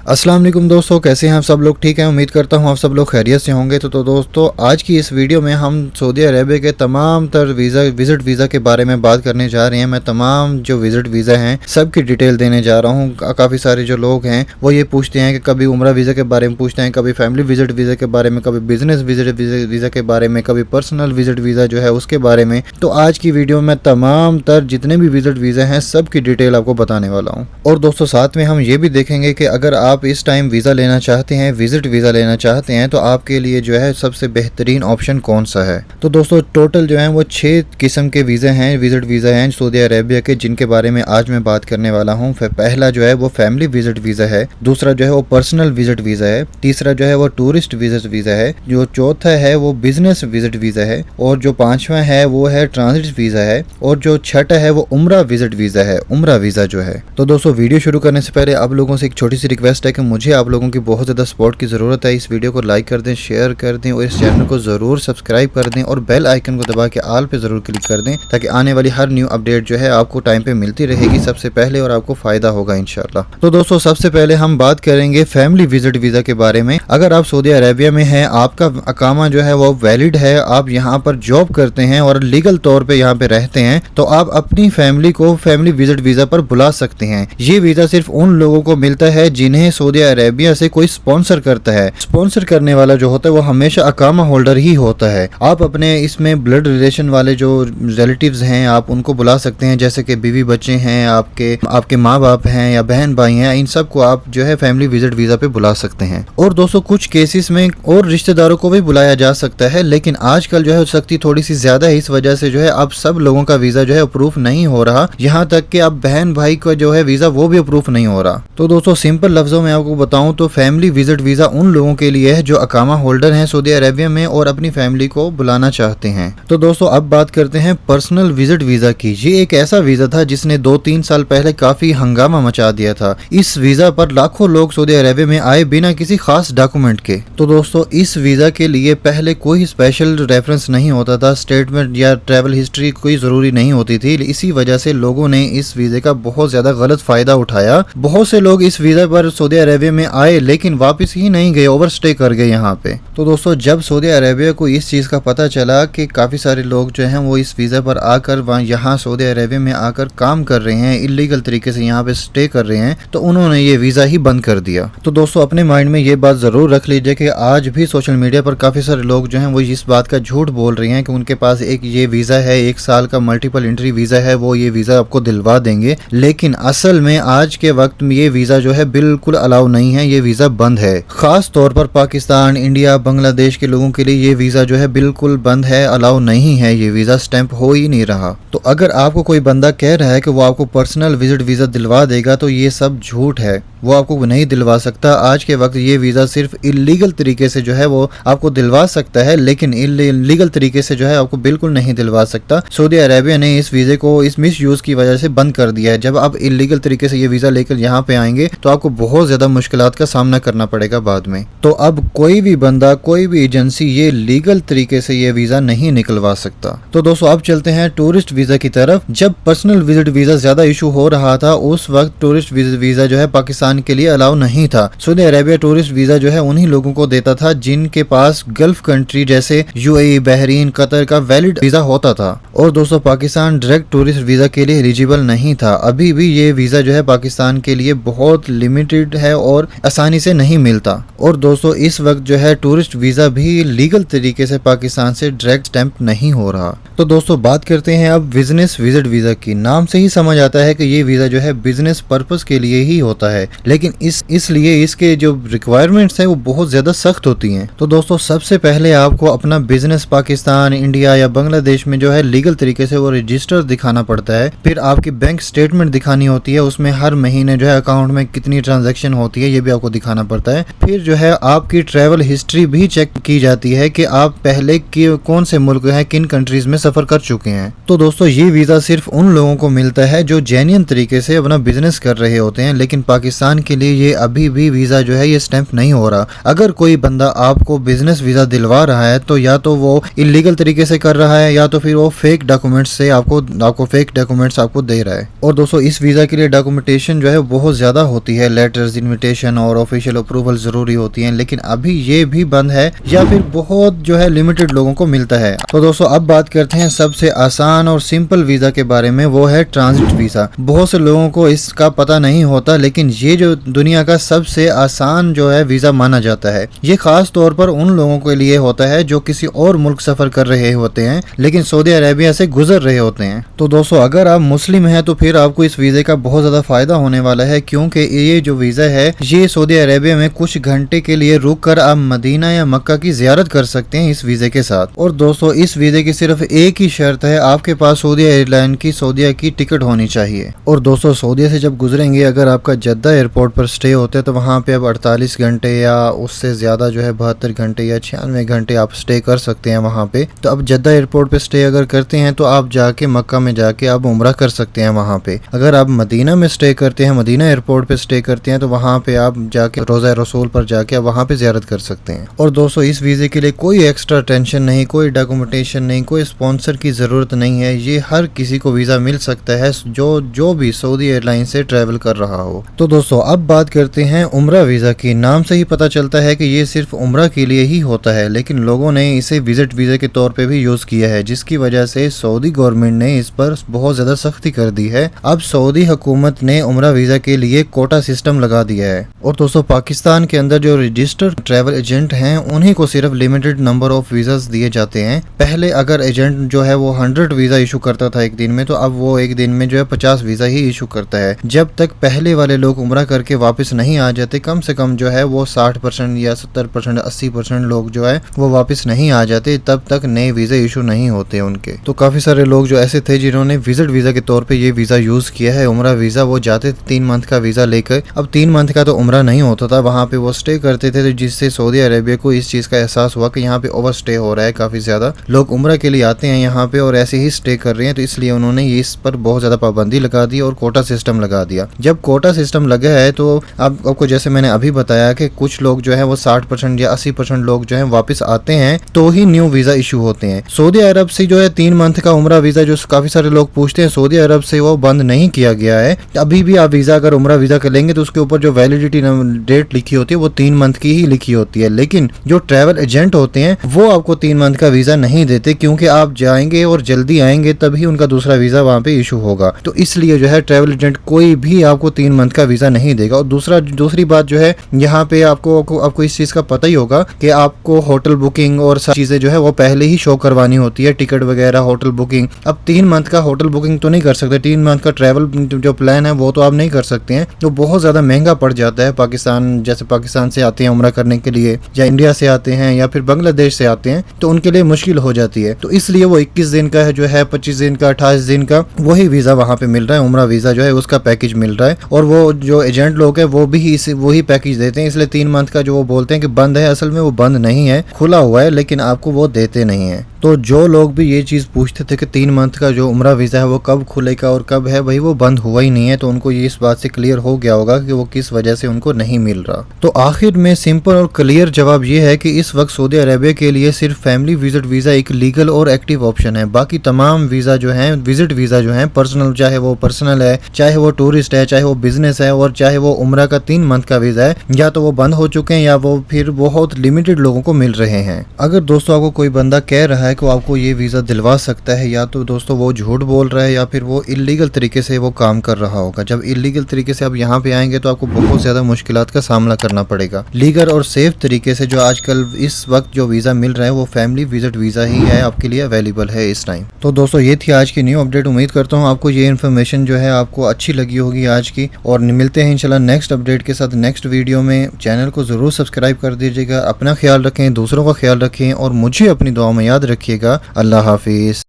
अस्सलाम वालेकुम दोस्तों, कैसे हैं आप सब लोग? ठीक हैं, उम्मीद करता हूं आप सब लोग खैरियत से होंगे। तो दोस्तों, आज की इस वीडियो में हम सऊदी अरेबिया के तमाम तर विज़िट वीज़ा के बारे में बात करने जा रहे हैं। मैं तमाम जो विज़िट वीज़ा हैं सब की डिटेल देने जा रहा हूं। काफ़ी सारे जो लोग हैं वो ये पूछते हैं कि कभी उम्रा वीज़ा के बारे में पूछते हैं, कभी फैमिली विज़िट वीज़ा के बारे में, कभी बिजनेस विज़िट वीज़ा के बारे में, कभी पर्सनल विज़िट वीज़ा जो है उसके बारे में। तो आज की वीडियो में तमाम तर जितने भी विज़िट वीज़ा हैं सब की डिटेल आपको बताने वाला हूँ। और दोस्तों, साथ में हम ये भी देखेंगे कि अगर आप इस टाइम वीज़ा लेना चाहते हैं, विजिट वीज़ा लेना चाहते हैं, तो आपके लिए जो है सबसे बेहतरीन ऑप्शन कौन सा है। तो दोस्तों, टोटल जो है वो 6 किस्म के वीज़ा हैं, विजिट वीज़ा हैं सऊदी अरेबिया के, जिनके बारे में आज मैं बात करने वाला हूँ। पहला जो है वो फैमिली विजिट वीज़ा है, दूसरा जो है वो पर्सनल विजिट वीज़ा है, तीसरा जो है वो टूरिस्ट विजिट वीज़ा है, जो चौथा है वो बिजनेस विजिट वीज़ा है, और जो पांचवा है वो है ट्रांजिट वीज़ा है, और जो छठा है वो उम्रा विजिट वीज़ा है, उम्रा वीज़ा जो है। तो दोस्तों, वीडियो शुरू करने से पहले आप लोगों से एक छोटी सी रिक्वेस्ट है कि मुझे आप लोगों की बहुत ज़्यादा सपोर्ट की ज़रूरत है। इस वीडियो को लाइक कर दें, शेयर कर दें, और इस चैनल को ज़रूर सब्सक्राइब कर दें, और बेल आइकन को दबा के ऑल पे ज़रूर क्लिक कर दें, ताकि आने वाली हर न्यू अपडेट जो है आपको टाइम पे मिलती रहेगी सबसे पहले, और आपको फ़ायदा होगा इंशाल्लाह। तो दोस्तों, सबसे पहले हम बात करेंगे फैमिली विजिट वीज़ा के बारे में। अगर आप सऊदी अरेबिया में हैं, आपका अकामा जो है वो वैलिड है, आप यहाँ पर जॉब करते हैं और लीगल तौर पर यहाँ पे रहते हैं, तो आप अपनी फैमिली को फैमिली विजिट वीज़ा पर बुला सकते हैं। ये वीज़ा सिर्फ उन लोगों को मिलता है जिन्हें सऊदी अरेबिया से कोई स्पॉन्सर करता है। स्पॉन्सर करने वाला जो होता है वो हमेशा अकामा होल्डर ही होता है। आप अपने इसमें ब्लड रिलेशन वाले जो रिलेटिव्स हैं आप उनको बुला सकते हैं, जैसे कि बीवी बच्चे हैं, आपके माँ बाप हैं या बहन भाई हैं, इन सबको आप जो है फैमिली विजिट वीज़ा पे बुला सकते हैं। और दोस्तों, कुछ केसेस में और रिश्तेदारों को भी बुलाया जा सकता है, लेकिन आजकल जो है सख्ती थोड़ी सी ज्यादा है, इस वजह से जो है अब सब लोगों का वीज़ा जो है अप्रूव नहीं हो रहा, यहाँ तक कि अब बहन भाई का जो है वीज़ा वो भी अप्रूव नहीं हो रहा। तो दोस्तों, सिंपल लफ्जों में आपको बताऊं तो फैमिली विजिट वीज़ा उन लोगों के लिए है जो अकामा होल्डर हैं सऊदी अरेबिया में और अपनी फैमिली को बुलाना चाहते हैं। तो दोस्तों, अब बात करते हैं पर्सनल विजिट वीज़ा की। ये एक ऐसा वीज़ा था जिसने 2-3 साल पहले काफ़ी हंगामा मचा दिया था। इस वीज़ा पर लाखों लोग सऊदी अरेबिया में आए बिना किसी खास डॉक्यूमेंट के। तो दोस्तों, इस वीज़ा के लिए पहले कोई स्पेशल रेफरेंस नहीं होता था, स्टेटमेंट या ट्रैवल हिस्ट्री कोई ज़रूरी नहीं होती थी। इसी वजह से लोगों ने इस वीज़े का बहुत ज़्यादा गलत फ़ायदा उठाया। बहुत से लोग इस वीज़ा पर सऊदी अरेबिया में आए लेकिन वापस ही नहीं गए, ओवरस्टे कर गए यहाँ पे। तो दोस्तों, जब सऊदी अरेबिया को इस चीज़ का पता चला कि काफ़ी सारे लोग जो हैं वो इस वीज़ा पर आकर यहाँ सऊदी अरेबिया में आकर काम कर रहे हैं, इलीगल तरीके से यहाँ पे स्टे कर रहे हैं, तो उन्होंने ये वीज़ा ही बंद कर दिया। तो दोस्तों, अपने माइंड में ये बात ज़रूर रख लीजिए कि आज भी सोशल मीडिया पर काफ़ी सारे लोग जो हैं वो इस बात का झूठ बोल रहे हैं कि उनके पास एक ये वीज़ा है, 1 साल का मल्टीपल एंट्री वीज़ा है, वो ये वीज़ा आपको दिलवा देंगे, लेकिन असल में आज के वक्त में ये वीज़ा जो है बिल्कुल अलाउ नहीं है, ये वीज़ा बंद है। खास तौर पर पाकिस्तान, इंडिया, बांग्लादेश के लोगों के लिए ये वीज़ा जो है बिल्कुल बंद है, अलाउ नहीं है, ये वीज़ा स्टैंप हो ही नहीं रहा। तो अगर आपको कोई बंदा कह रहा है कि वो आपको पर्सनल विजिट वीज़ा दिलवा देगा, तो ये सब झूठ है, वो आपको नहीं दिलवा सकता। आज के वक्त ये वीज़ा सिर्फ इलीगल तरीके से जो है वो आपको दिलवा सकता है, लेकिन इलीगल तरीके से जो है आपको बिल्कुल नहीं दिलवा सकता। सऊदी अरेबिया ने इस वीज़े को इस मिस यूज़ की वजह से बंद कर दिया है। जब आप इलीगल तरीके से ये वीज़ा लेकर यहाँ पे आएंगे तो आपको बहुत ज़्यादा मुश्किलात का सामना करना पड़ेगा बाद में। तो अब कोई भी बंदा, कोई भी एजेंसी ये लीगल तरीके से ये वीज़ा नहीं निकलवा सकता। तो दोस्तों, अब चलते हैं टूरिस्ट वीज़ा की तरफ। जब पर्सनल विजिट वीज़ा ज़्यादा इशू हो रहा था, उस वक्त टूरिस्ट वीज़ा जो है पाकिस्तान के लिए अलाउ नहीं था। सऊदी अरेबिया टूरिस्ट वीज़ा जो है उन्हीं लोगों को देता था जिनके पास गल्फ कंट्री जैसे यूएई, बहरीन, कतर का वैलिड वीज़ा होता था। और दोस्तों, पाकिस्तान डायरेक्ट टूरिस्ट वीज़ा के लिए एलिजिबल नहीं था। अभी भी ये वीज़ा जो है पाकिस्तान के लिए बहुत लिमिटेड है और आसानी से नहीं मिलता। और दोस्तों, इस वक्त जो है टूरिस्ट वीज़ा भी लीगल तरीके से पाकिस्तान से डायरेक्ट स्टैंप नहीं हो रहा। तो दोस्तों, बात करते हैं अब बिजनेस विजिट वीज़ा की। नाम से ही समझ आता है कि ये वीज़ा जो है बिजनेस पर्पस के लिए ही होता है, लेकिन इसलिए इसके जो रिक्वायरमेंट्स हैं वो बहुत ज़्यादा सख्त होती हैं। तो दोस्तों, सबसे पहले आपको अपना बिजनेस पाकिस्तान, इंडिया या बांग्लादेश में जो है लीगल तरीके से वो रजिस्टर दिखाना पड़ता है। फिर आपकी बैंक स्टेटमेंट दिखानी होती है, उसमें हर महीने जो है अकाउंट में कितनी ट्रांजैक्शन होती है ये भी आपको दिखाना पड़ता है। फिर जो है आपकी ट्रैवल हिस्ट्री भी चेक की जाती है कि आप पहले कौन से मुल्क हैं, किन कंट्रीज में सफर कर चुके हैं। तो दोस्तों, ये वीज़ा सिर्फ उन लोगों को मिलता है जो जेन्युइन तरीके से अपना बिजनेस कर रहे होते हैं, लेकिन पाकिस्तान के लिए ये अभी भी वीज़ा जो है ये स्टैंप नहीं हो रहा। अगर कोई बंदा आपको बिजनेस वीज़ा दिलवा रहा है तो या तो वो इलीगल तरीके से कर रहा है या तो फिर वो फेक डॉक्यूमेंट्स से आपको फेक डॉक्यूमेंट्स आपको दे रहा है। और दोस्तों, इस वीज़ा के लिए डॉक्यूमेंटेशन जो है बहुत ज़्यादा होती है, लेटर्स लेटर्स, इनविटेशन और ऑफिशियल अप्रूवल ज़रूरी होती हैं, लेकिन अभी ये भी बंद है या फिर बहुत जो है लिमिटेड लोगों को मिलता है। तो दोस्तों अब बात करते हैं सबसे आसान और सिंपल वीज़ा के बारे में, वो है ट्रांजिट वीज़ा। बहुत से लोगों को इसका पता नहीं होता, लेकिन ये जो दुनिया का सबसे आसान जो है वीज़ा माना जाता है। ये खास तौर पर उन लोगों के लिए होता है जो किसी और मुल्क सफ़र कर रहे होते हैं लेकिन सऊदी अरेबिया से गुजर रहे होते हैं। तो दोस्तों अगर आप मुस्लिम हैं तो फिर आपको इस वीज़े का बहुत ज़्यादा फ़ायदा होने वाला है, क्योंकि ये जो वीज़ा है ये सऊदी अरेबिया में कुछ घंटे के लिए रुक कर आप मदीना या मक्का की ज़ियारत कर सकते हैं इस वीज़े के साथ। और दोस्तों इस वीज़े की सिर्फ एक ही शर्त है, आपके पास सऊदी एयरलाइन की सऊदीया की टिकट होनी चाहिए। और दोस्तों सऊदीया से जब गुजरेंगे, अगर आपका जद्दा एयरपोर्ट पर स्टे होता है तो वहाँ पे अब 48 घंटे या उससे ज़्यादा जो है 72 घंटे या 96 घंटे आप स्टे कर सकते हैं वहाँ पे। तो अब जद्दा एयरपोर्ट पे स्टे अगर करते हैं तो आप जाके मक्का में जाके आप उम्रा कर सकते हैं वहाँ पे। अगर आप मदीना में स्टे करते हैं, मदीना एयरपोर्ट पे स्टे करते हैं, तो वहाँ पे आप जाके रोज़ा रसूल पर जाके आप वहाँ पे ज़ियारत कर सकते हैं। और दोस्तों इस वीज़े के लिए कोई एक्स्ट्रा टेंशन नहीं, कोई डॉक्यूमेंटेशन नहीं, कोई स्पॉन्सर की ज़रूरत नहीं है। ये हर किसी को वीज़ा मिल सकता है जो भी सऊदी एयरलाइन से ट्रैवल कर रहा हो। तो दोस्तों अब बात करते हैं उम्रा वीज़ा की। नाम से ही पता चलता है कि ये सिर्फ उम्रा के लिए ही होता है, लेकिन लोगों ने इसे विजिट वीज़ा के तौर पे भी यूज़ किया है, जिसकी वजह से सऊदी गवर्नमेंट ने इस पर बहुत ज़्यादा सख्ती कर दी है। अब सऊदी हुकूमत ने उम्रा वीज़ा के लिए कोटा सिस्टम लगा दिया है। और दोस्तों पाकिस्तान के अंदर जो रजिस्टर्ड ट्रैवल एजेंट हैं उन्हीं को सिर्फ लिमिटेड नंबर ऑफ वीज़ास दिए जाते हैं। पहले अगर एजेंट जो है वो 100 वीज़ा इशू करता था एक दिन में, तो अब वो एक दिन में जो है 50 वीज़ा ही इशू करता है। जब तक पहले वाले लोग उम्रा करके वापस नहीं आ जाते, कम से कम जो है वो 60% या 70% 80% लोग जो है वो वापस नहीं आ जाते, तब तक नए वीज़ा इशू नहीं होते उनके। तो काफ़ी सारे लोग जो ऐसे थे जिन्होंने विजिट वीज़ा के तौर पे ये वीज़ा यूज़ किया है, उम्रा वीज़ा। वो जाते थे 3 मंथ का वीज़ा लेकर, अब 3 मंथ का तो उम्रा नहीं होता था, वहाँ पे वो स्टे करते थे, तो जिससे सऊदी अरेबिया को इस चीज़ का एहसास हुआ कि यहाँ पे ओवर स्टे हो रहा है, काफ़ी ज़्यादा लोग उम्रा के लिए आते हैं यहाँ पे और ऐसे ही स्टे कर रहे हैं। तो इसलिए उन्होंने इस पर बहुत ज़्यादा पाबंदी लगा दी और कोटा सिस्टम लगा दिया। जब कोटा सिस्टम लगा है तो आपको जैसे मैंने अभी बताया कि कुछ लोग जो है वो 60% या 80% लोग जो है वापस आते हैं तो ही न्यू वीज़ा इशू होते हैं। सऊदी अरब से जो है 3 मंथ का उम्रा वीज़ा जो काफ़ी सारे लोग पूछते हैं, सऊदी अरब से वो बंद नहीं किया गया है। अभी भी आप वीज़ा अगर उम्रा वीज़ा कर लेंगे तो उसके ऊपर जो वैलिडिटी डेट लिखी होती है वो 3 मंथ की ही लिखी होती है, लेकिन जो ट्रैवल एजेंट होते हैं वो आपको 3 मंथ का वीज़ा नहीं देते, क्योंकि आप जाएंगे और जल्दी आएंगे तभी उनका दूसरा वीज़ा वहाँ पे इशू होगा। तो इसलिए जो है ट्रैवल एजेंट कोई भी आपको 3 मंथ का वीज़ा नहीं देगा। और दूसरी बात जो है यहाँ पे आपको इस चीज़ का पता ही होगा कि आपको होटल बुकिंग और सारी चीज़ें जो है वो पहले ही शो करवानी होती है, टिकट वगैरह, होटल बुकिंग। अब 3 मंथ का होटल बुकिंग तो नहीं कर सकते, 3 मंथ का ट्रैवल जो प्लान है वो तो आप नहीं कर सकते हैं, तो बहुत ज़्यादा महंगा पड़ जाता है। पाकिस्तान से आते हैं उम्रा करने के लिए, या इंडिया से आते हैं या फिर बांग्लादेश से आते हैं, तो उनके लिए मुश्किल हो जाती है। तो इसलिए वो 21 दिन का है जो है, 25 दिन का, 28 दिन का वही वीज़ा वहाँ पे मिल रहा है, उम्रा वीज़ा जो है उसका पैकेज मिल रहा है। और वो जो एजेंट लोग है वो भी वही पैकेज देते हैं। इसलिए 3 मंथ का जो वो बोलते हैं कि बंद है, असल में वो बंद नहीं है, खुला हुआ है, लेकिन आपको वो देते नहीं है। तो जो लोग भी ये चीज़ पूछते थे कि 3 मंथ का जो उम्रा वीज़ा है वो कब खुलेगा और कब है, भाई वो बंद हुआ ही नहीं है, तो उनको ये इस बात से क्लियर हो गया होगा कि वो किस वजह से उनको नहीं मिल रहा। तो आखिर में सिंपल और क्लियर जवाब ये है कि इस वक्त सऊदी अरेबिया के लिए सिर्फ फैमिली विजिट वीज़ा एक लीगल और एक्टिव ऑप्शन है। बाकी तमाम वीज़ा जो है, विजिट वीज़ा जो है, पर्सनल, चाहे वो पर्सनल है, चाहे वो टूरिस्ट है, चाहे वो बिजनेस है, और चाहे वो उम्रा का 3 मंथ का वीज़ा है, या तो वो बंद हो चुके हैं या वो फिर बहुत लिमिटेड लोगों को मिल रहे हैं। अगर दोस्तों आपको कोई बंदा कह रहा है कि वो आपको ये वीज़ा दिलवा सकता है, या तो दोस्तों वो झूठ बोल रहा है या फिर वो इलीगल तरीके से वो काम कर रहा होगा। जब इलीगल तरीके से आप यहाँ पे आएंगे तो आपको बहुत ज़्यादा मुश्किलात का सामना करना पड़ेगा। लीगल और सेफ तरीके से जो आजकल इस वक्त जो वीज़ा मिल रहा है वो फैमिली विजिट वीज़ा ही है, आपके लिए अवेलेबल है इस टाइम। तो दोस्तों ये थी आज की न्यू अपडेट। उम्मीद करता हूँ आपको ये इन्फॉर्मेशन जो है आपको अच्छी लगी होगी आज की, और मिलते हैं इंशाल्लाह नेक्स्ट अपडेट के साथ नेक्स्ट वीडियो में। चैनल को ज़रूर सब्सक्राइब कर दीजिएगा, अपना ख्याल रखें, दूसरों का ख्याल रखें, और मुझे अपनी दुआ में याद रखिएगा। अल्लाह हाफिज़।